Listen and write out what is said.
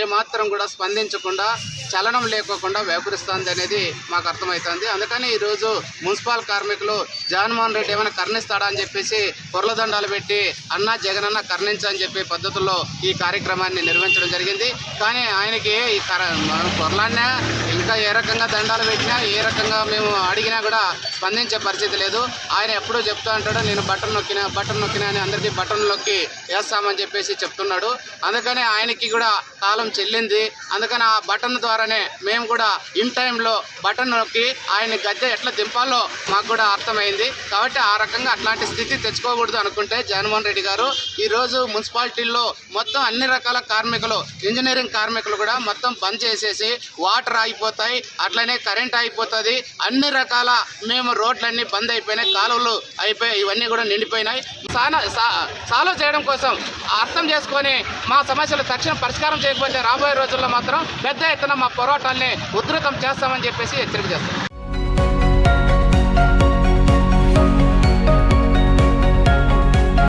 ఏమాత్రం కూడా స్పందించకుండా చలనం లేకోకుండా వ్యవహరిస్తుంది అనేది మాకు అర్థమవుతుంది. అందుకని ఈరోజు మున్సిపల్ కార్మికులు జగన్మోహన్ రెడ్డి ఏమైనా కరుణిస్తాడా అని చెప్పేసి పొర్లదండాలు పెట్టి అన్నా జగనన్న కరుణించని చెప్పే పద్ధతుల్లో ఈ కార్యక్రమాన్ని నిర్వహించడం జరిగింది. కానీ ఆయనకి ఈ పొర్లాన్నా ఇంకా ఏ రకంగా దండాలు పెట్టినా ఏ రకంగా మేము అడిగినా కూడా స్పందించే పరిస్థితి లేదు. ఆయన ఎప్పుడూ చెప్తూ ఉంటాడు, నేను బటన్ నొక్కినా అని అందరికీ బటన్ నొక్కి వేస్తామని చెప్పేసి చెప్తున్నాడు. అందుకని ఆయనకి కూడా కాలం చెల్లింది. అందుకని ఆ బటన్ ద్వారానే మేము కూడా ఇన్ టైంలో బటన్ నొక్కి ఆయన గద్దె ఎట్లా దింపాలో మాకు కూడా అర్థమైంది. కాబట్టి ఆ రకంగా అట్లాంటి స్థితి తెచ్చుకోకూడదు అనుకుంటే జగన్మోహన్ రెడ్డి గారు ఈరోజు మున్సిపాలిటీల్లో మొత్తం అన్ని రకాల కార్మికులు, ఇంజనీరింగ్ కార్మికులు కూడా మొత్తం బంద్ చేసేసి వాటర్ ఆగిపోతాయి, అట్లనే కరెంట్ అయిపోతుంది, అన్ని రకాల మేము రోడ్లన్నీ బంద్ అయిపోయినాయి, కాలువలు అయిపోయాయి, ఇవన్నీ కూడా నిండిపోయినాయి. సాల్వ్ చేయడం కోసం అర్థం చేసుకొని మా సమస్యలు తక్షణం పరిష్కారం చేయకపోతే రాబోయే రోజుల్లో మాత్రం పెద్ద ఎత్తున మా పోరాటాన్ని ఉధృతం చేస్తామని చెప్పేసి హెచ్చరిక చేస్తాం.